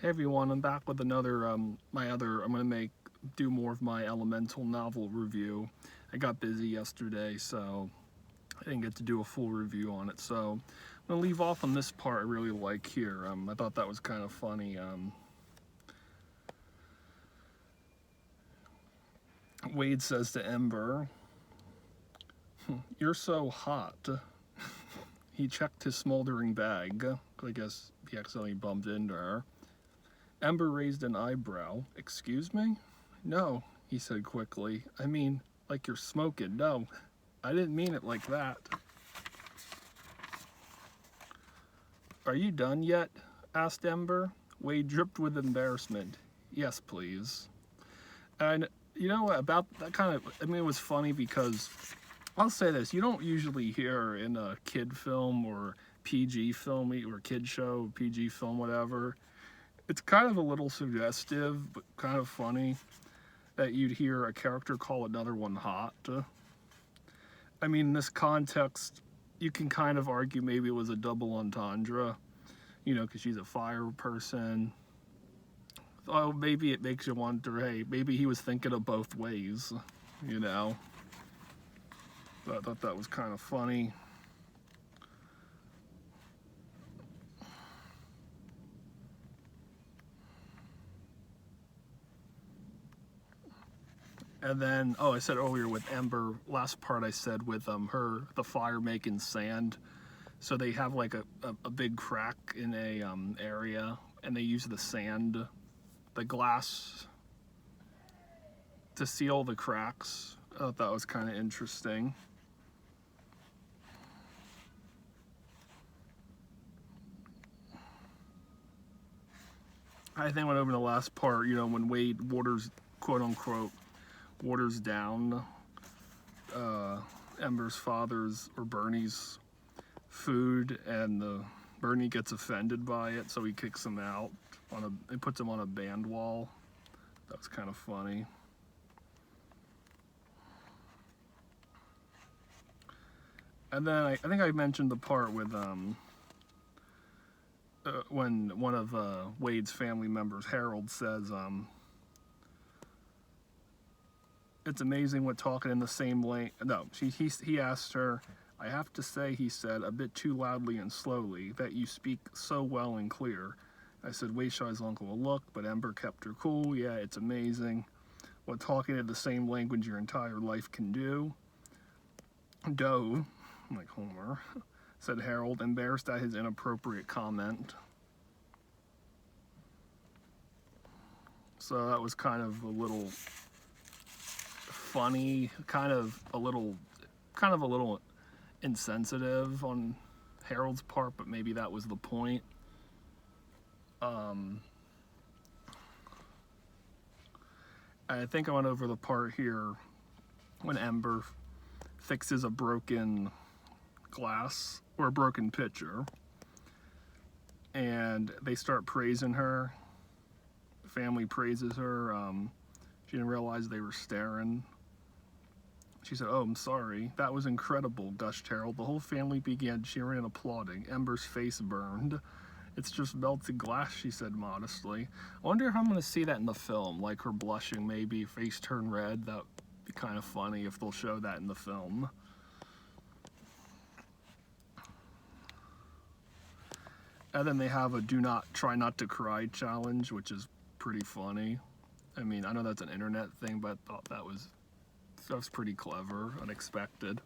Hey everyone, I'm back with another I'm gonna do more of my elemental novel review. I got busy yesterday, so I didn't get to do a full review on it. So I'm gonna leave off on this part I really like here. I thought that was kind of funny. Wade says to Ember, "You're so hot." He checked his smoldering bag. I guess he accidentally bumped into her. Ember raised an eyebrow. "Excuse me?" "No," he said quickly. "I mean, like you're smoking. No, I didn't mean it like that." "Are you done yet?" asked Ember. Wade dripped with embarrassment. "Yes, please." And you know what, about that it was funny because I'll say this, you don't usually hear in a kid film or PG film or kid show, PG film, whatever. It's kind of a little suggestive, but kind of funny that you'd hear a character call another one hot. I mean, in this context, you can kind of argue maybe it was a double entendre, because she's a fire person. Oh, maybe it makes you wonder, hey, maybe he was thinking of both ways, you know. But I thought that was kind of funny. And then, I said earlier with Ember, last part I said with the fire making sand. So they have like a big crack in a area, and they use the sand, the glass, to seal the cracks. I thought that was kind of interesting. I think went over the last part, when Wade waters, quote unquote, waters down Ember's father's or Bernie's food, and Bernie gets offended by it, so he kicks him out. He puts him on a band wall. That was kind of funny. And then I think I mentioned the part with when one of Wade's family members, Harold, says, "It's amazing what talking in the same lane." No, he asked her, "I have to say," he said, "a bit too loudly and slowly, that you speak so well and clear." I said, Wade shot his uncle a look, but Ember kept her cool. "Yeah, it's amazing what talking in the same language your entire life can do." "Dove," like Homer, said Harold, embarrassed at his inappropriate comment. So that was kind of a little funny, kind of a little insensitive on Harold's part, but maybe that was the point. I think I went over the part here when Ember fixes a broken glass or a broken pitcher, and they start praising her. The family praises her. She didn't realize they were staring. She said, "Oh, I'm sorry. That was incredible," gushed Harold. The whole family began cheering and applauding. Ember's face burned. "It's just melted glass," she said modestly. I wonder if I'm going to see that in the film, like her blushing, maybe face turn red. That would be kind of funny if they'll show that in the film. And then they have a try not to cry challenge, which is pretty funny. I mean, I know that's an internet thing, but I thought that was pretty clever, unexpected.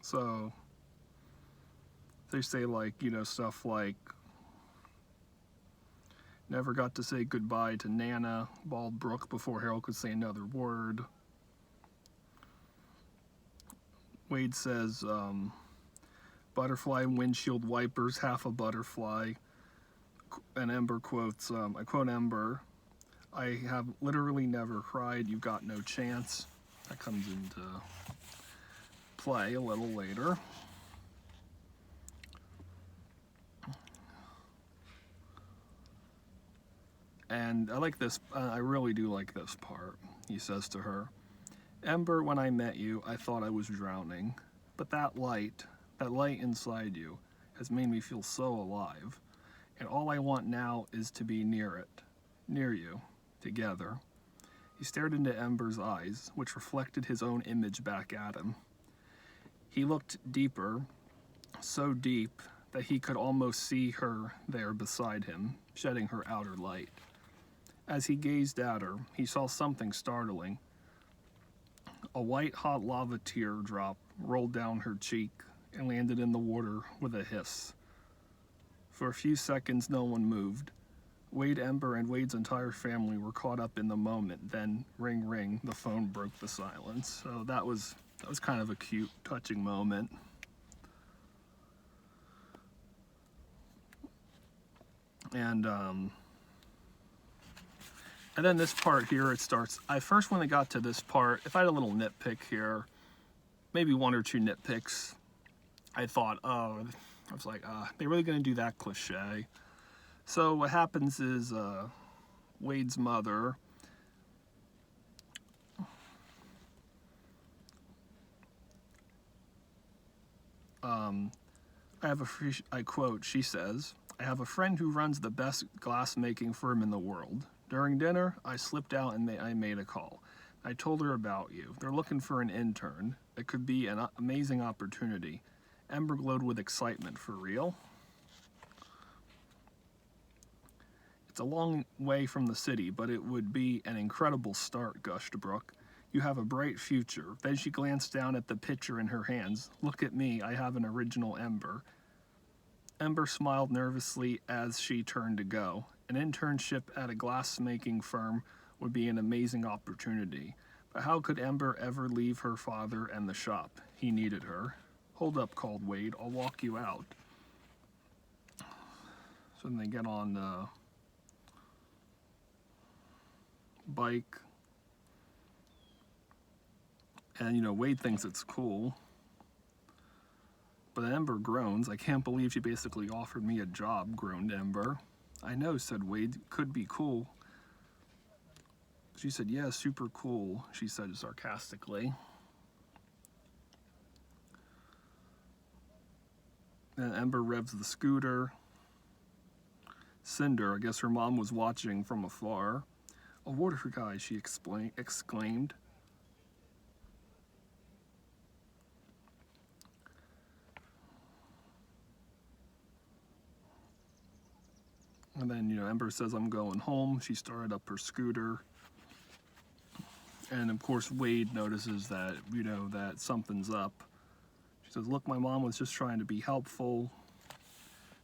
So they say, like, stuff like, "Never got to say goodbye to Nana," bawled Brooke before Harold could say another word. Wade says, "Butterfly windshield wipers, half a butterfly." And Ember quotes, I quote Ember, "I have literally never cried. You got no chance." That comes into play a little later. And I like this. I really do like this part. He says to her, "Ember, when I met you, I thought I was drowning. But that light inside you, has made me feel so alive. And all I want now is to be near it, near you, together. He stared into Ember's eyes, which reflected his own image back at him. He looked deeper, so deep that he could almost see her there beside him, shedding her outer light. As he gazed at her, he saw something startling. A white hot lava teardrop rolled down her cheek and landed in the water with a hiss. For a few seconds, no one moved. Wade, Ember, and Wade's entire family were caught up in the moment. Then, ring, ring, the phone broke the silence. So that was kind of a cute, touching moment. And then this part here, it starts. When I got to this part, if I had a little nitpick here, maybe one or two nitpicks, I thought, they really gonna do that cliche? So what happens is Wade's mother I quote, she says, "I have a friend who runs the best glass-making firm in the world. During dinner, I slipped out and I made a call. I told her about you. They're looking for an intern. It could be an amazing opportunity." Ember glowed with excitement. For real? It's a long way from the city, but it would be an incredible start, gushed Brooke. You have a bright future. Then she glanced down at the picture in her hands. Look at me, I have an original Ember. Ember smiled nervously as she turned to go. An internship at a glass-making firm would be an amazing opportunity. But how could Ember ever leave her father and the shop? He needed her. Hold up, called Wade. I'll walk you out. So then they get on the bike. And, Wade thinks it's cool. But Ember groans. I can't believe she basically offered me a job, groaned Ember. I know, said Wade. Could be cool. She said, yeah, super cool, she said sarcastically. Then Ember revs the scooter. Cinder, I guess her mom was watching from afar. A water guy, she exclaimed. And then, Ember says, I'm going home. She started up her scooter. And of course, Wade notices that, that something's up. She says, look, my mom was just trying to be helpful.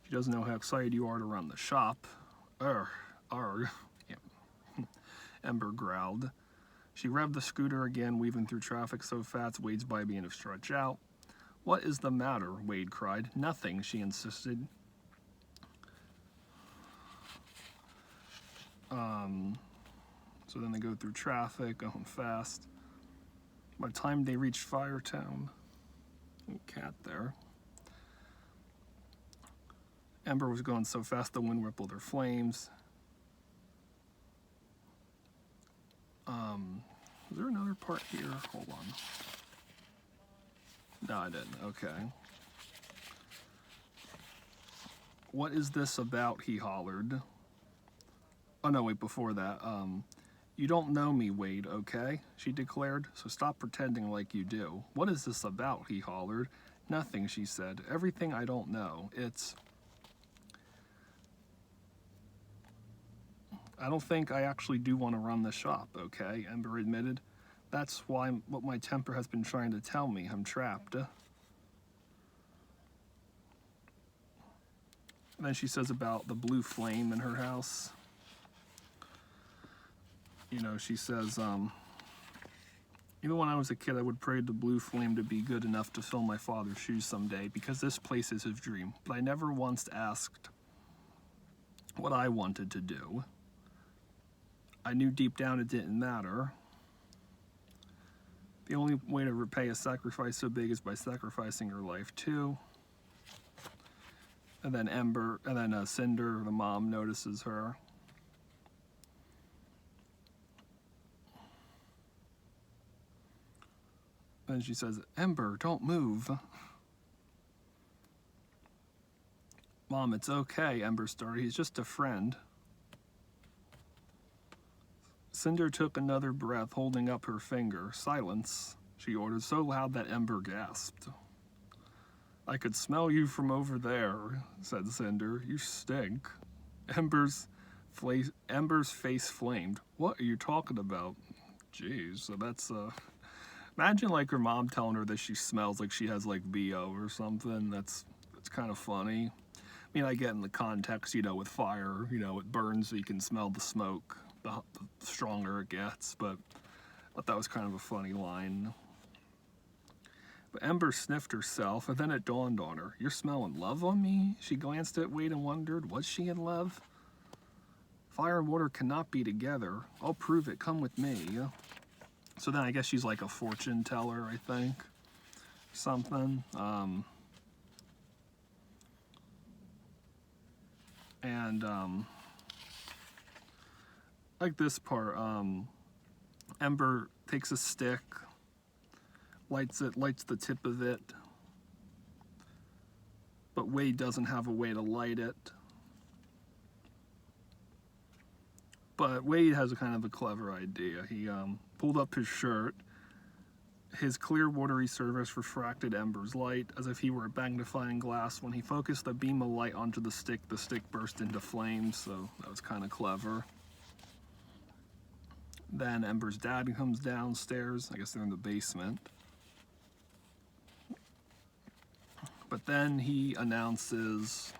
She doesn't know how excited you are to run the shop. Yeah. Ember growled. She revved the scooter again, weaving through traffic so fast Wade's body began to stretch out. What is the matter? Wade cried. Nothing, she insisted. So then they go through traffic, going fast. By the time they reach Firetown, cat there. Ember was going so fast the wind rippled her flames. Is there another part here? Hold on. No, I didn't. Okay. What is this about? He hollered. Oh, no, wait, before that. You don't know me, Wade, okay? She declared, so stop pretending like you do. What is this about? He hollered. Nothing, she said. Everything I don't know. I don't think I actually do want to run the shop, okay? Ember admitted. That's what my temper has been trying to tell me. I'm trapped. And then she says about the blue flame in her house. She says, even when I was a kid, I would pray the blue flame to be good enough to fill my father's shoes someday, because this place is his dream. But I never once asked what I wanted to do. I knew deep down it didn't matter. The only way to repay a sacrifice so big is by sacrificing her life too. And then Cinder, the mom, notices her. And she says, Ember, don't move. Mom, it's okay, Ember started. He's just a friend. Cinder took another breath, holding up her finger. Silence, she ordered, so loud that Ember gasped. I could smell you from over there, said Cinder. You stink. Ember's face flamed. What are you talking about? Jeez, so that's, imagine like her mom telling her that she smells like she has like BO or something. That's kind of funny. I mean, I get in the context, with fire, it burns so you can smell the smoke, the stronger it gets, but I thought that was kind of a funny line. But Ember sniffed herself, and then it dawned on her. You're smelling love on me? She glanced at Wade and wondered, was she in love? Fire and water cannot be together. I'll prove it. Come with me. So then I guess she's like a fortune teller, I think. Something. Like this part, Ember takes a stick, lights the tip of it, but Wade doesn't have a way to light it. But Wade has a kind of a clever idea. He pulled up his shirt. His clear, watery surface refracted Ember's light as if he were a magnifying glass. When he focused the beam of light onto the stick burst into flames, so that was kind of clever. Then Ember's dad comes downstairs. I guess they're in the basement. But then he announces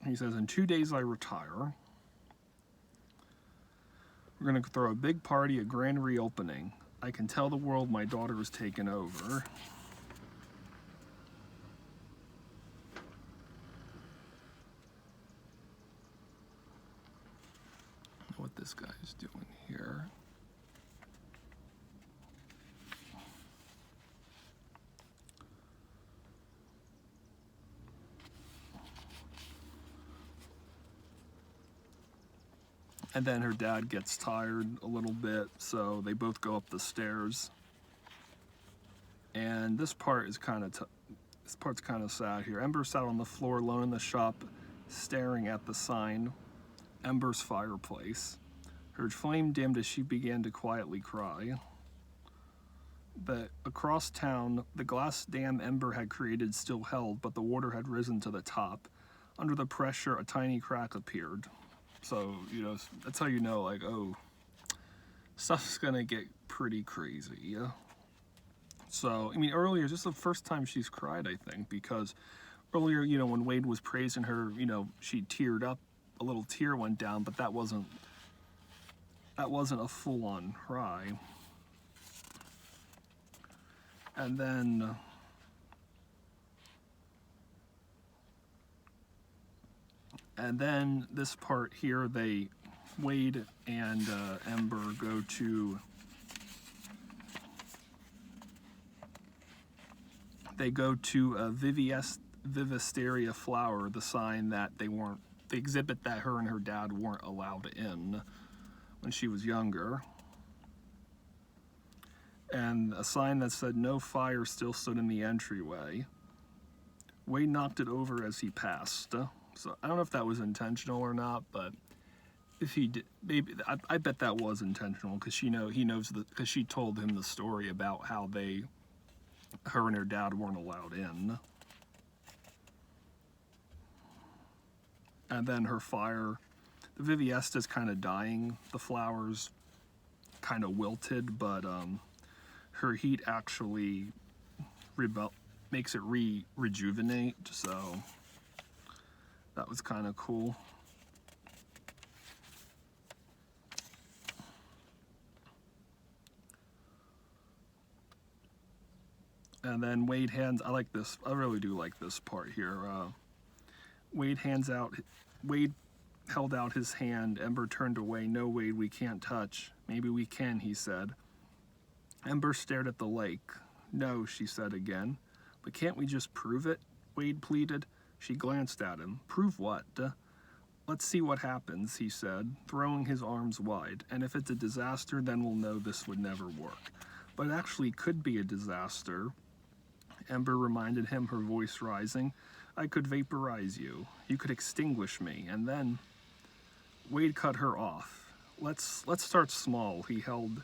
he says, in 2 days I retire. We're going to throw a big party, a grand reopening. I can tell the world my daughter is taken over. What this guy is doing here. And then her dad gets tired a little bit, so they both go up the stairs. And this part is kind of sad here. Ember sat on the floor alone in the shop, staring at the sign, Ember's fireplace. Her flame dimmed as she began to quietly cry. Across town, the glass dam Ember had created still held, but the water had risen to the top. Under the pressure, a tiny crack appeared. So, that's how you know, like, oh, stuff's gonna get pretty crazy. So, I mean, earlier, this is the first time she's cried, I think, because earlier, when Wade was praising her, she teared up, a little tear went down, but that wasn't a full-on cry. And then this part here, Wade and Ember go to Vivisteria Flower, the sign that the exhibit that her and her dad weren't allowed in when she was younger. And a sign that said no fire still stood in the entryway. Wade knocked it over as he passed. So I don't know if that was intentional or not, but if he did, maybe I bet that was intentional because he knows because she told him the story about how her and her dad weren't allowed in. And then her fire, the Viviesta's kind of dying. The flowers kind of wilted, but her heat actually makes it rejuvenate. So that was kind of cool. And then Wade I like this. I really do like this part here. Wade held out his hand. Ember turned away. No, Wade, we can't touch. Maybe we can, he said. Ember stared at the lake. No, she said again. But can't we just prove it? Wade pleaded. She glanced at him. Prove what? Let's see what happens, he said, throwing his arms wide. And if it's a disaster, then we'll know this would never work. But it actually could be a disaster. Ember reminded him, her voice rising. I could vaporize you. You could extinguish me. And then Wade cut her off. Let's start small. He held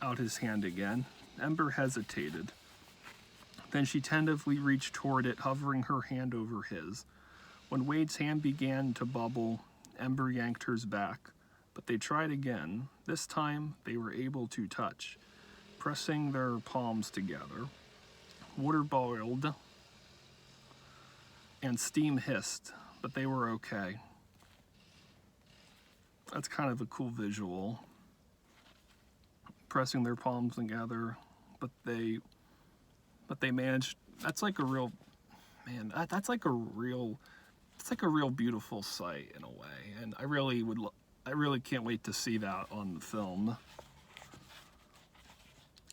out his hand again. Ember hesitated. Then she tentatively reached toward it, hovering her hand over his. When Wade's hand began to bubble, Ember yanked hers back. But they tried again. This time, they were able to touch, pressing their palms together. Water boiled, and steam hissed, but they were okay. That's kind of a cool visual. Pressing their palms together, but they managed. That's like a real, man. That's like a real beautiful sight in a way, and I really can't wait to see that on the film.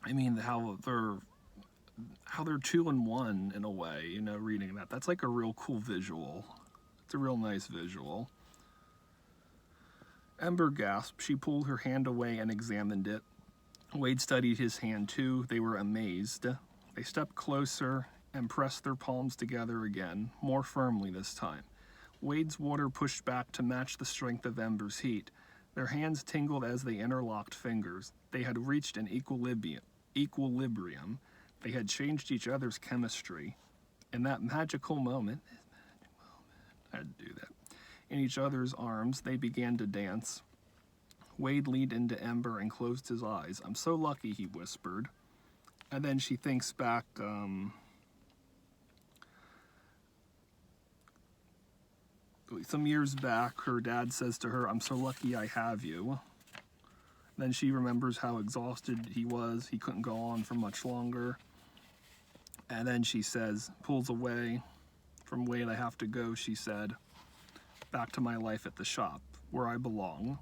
I mean, how they're 2-in-1 in a way, you know, reading that. That's like a real cool visual. It's a real nice visual. Ember gasped. She pulled her hand away and examined it. Wade studied his hand too. They were amazed. They stepped closer and pressed their palms together again, more firmly this time. Wade's water pushed back to match the strength of Ember's heat. Their hands tingled as they interlocked fingers. They had reached an equilibrium. They had changed each other's chemistry. In that magical moment, I had to do that. In each other's arms, they began to dance. Wade leaned into Ember and closed his eyes. I'm so lucky, he whispered. And then she thinks back, some years back, her dad says to her, I'm so lucky I have you. Then she remembers how exhausted he was. He couldn't go on for much longer. And then she says, pulls away from Wade. I have to go, she said, back to my life at the shop, where I belong.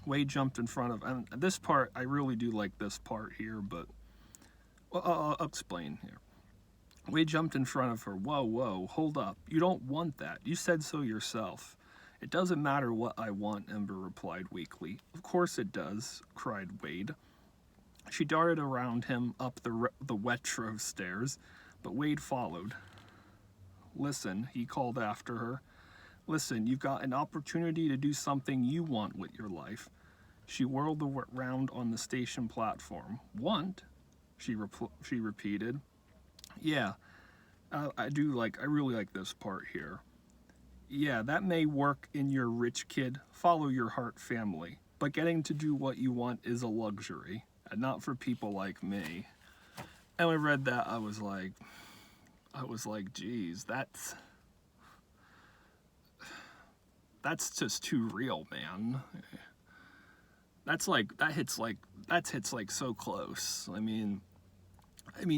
Wade jumped in front of, and this part, I really do like this part here, but I'll explain here. Wade jumped in front of her. Whoa, hold up. You don't want that. You said so yourself. It doesn't matter what I want, Ember replied weakly. Of course it does, cried Wade. She darted around him up the Wetro stairs, but Wade followed. Listen, he called after her. Listen, you've got an opportunity to do something you want with your life. She whirled around on the station platform. Want? She repeated. Yeah, I really like this part here. Yeah, that may work in your rich kid, follow your heart family, but getting to do what you want is a luxury, and not for people like me. And when I read that, I was like, geez, that's just too real, man. That hits so close. I mean,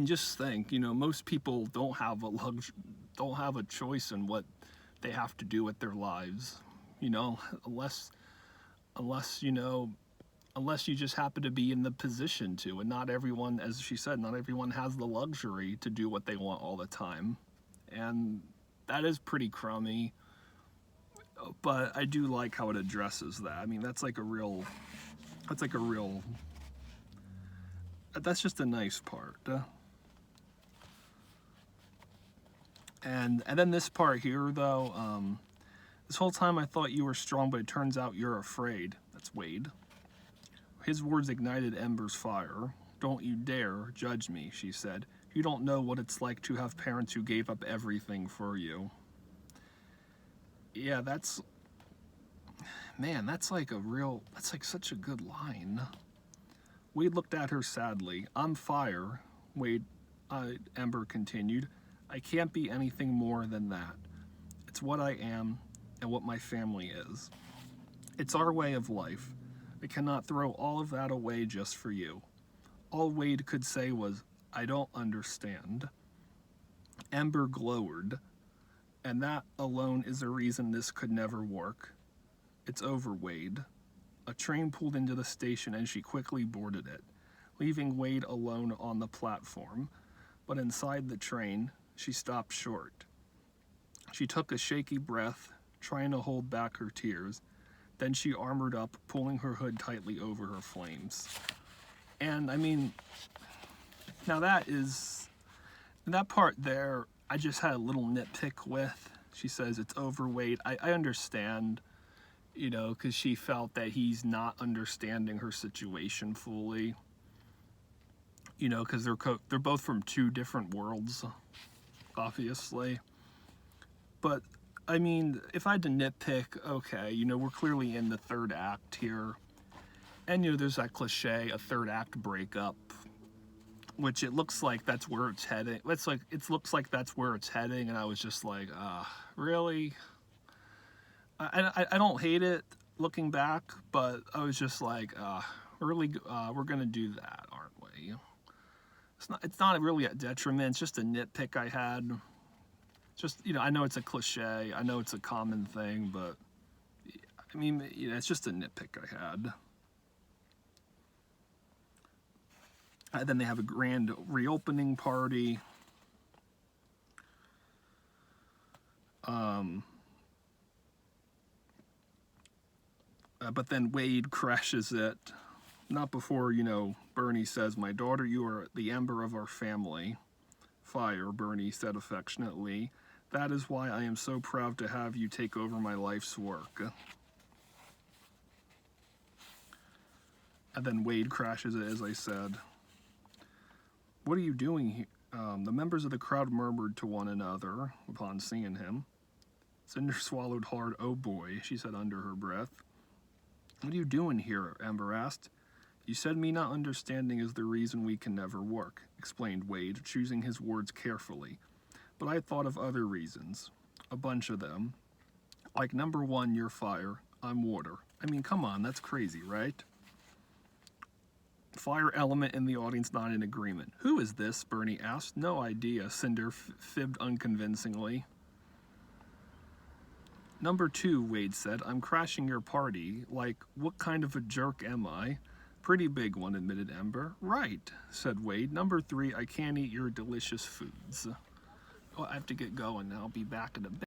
just think, you know, most people don't have a choice in what they have to do with their lives, you know, unless you just happen to be in the position to, and not everyone, as she said, not everyone has the luxury to do what they want all the time, and that is pretty crummy, but I do like how it addresses that. I mean, that's just a nice part. And then this part here, though, this whole time I thought you were strong, but it turns out you're afraid. That's Wade. His words ignited Ember's fire. Don't you dare judge me, she said. You don't know what it's like to have parents who gave up everything for you. Yeah, that's such a good line. Wade looked at her sadly. I'm fire, Ember continued. I can't be anything more than that. It's what I am and what my family is. It's our way of life. I cannot throw all of that away just for you. All Wade could say was, I don't understand. Ember glowered, and that alone is a reason this could never work. It's over, Wade. A train pulled into the station and she quickly boarded it, leaving Wade alone on the platform. But inside the train, she stopped short. She took a shaky breath, trying to hold back her tears. Then she armored up, pulling her hood tightly over her flames. And I mean, now that part there, I just had a little nitpick with. She says it's overweight. I understand, you know, because she felt that he's not understanding her situation fully. You know, because they're both from two different worlds, obviously. But I mean, if I had to nitpick, okay, you know, we're clearly in the third act here, and you know, there's that cliche, a third act breakup, which it looks like that's where it's heading. It looks like that's where it's heading, and I was just like, really? I don't hate it looking back, but I was just like, really, we're gonna do that, aren't we? It's not really a detriment. It's just a nitpick I had. Just, you know, I know it's a cliche, I know it's a common thing, but I mean, you know, it's just a nitpick I had. And then they have a grand reopening party. But then Wade crashes it. Not before, you know, Bernie says, "My daughter, you are the ember of our family." "Fire," Bernie said affectionately. "That is why I am so proud to have you take over my life's work." And then Wade crashes it, as I said. "What are you doing here?" The members of the crowd murmured to one another upon seeing him. Cinder swallowed hard. "Oh boy," she said under her breath. "What are you doing here?" Ember asked. "You said me not understanding is the reason we can never work," explained Wade, choosing his words carefully. "But I thought of other reasons. A bunch of them. Like number one, you're fire. I'm water. I mean, come on, that's crazy, right?" Fire element in the audience not in agreement. "Who is this?" Bernie asked. "No idea," Cinder fibbed unconvincingly. "Number two," Wade said. "I'm crashing your party. Like, what kind of a jerk am I?" "Pretty big one," admitted Ember. "Right," said Wade. "Number three, I can't eat your delicious foods." Well, I have to get going now. I'll be back in a bit.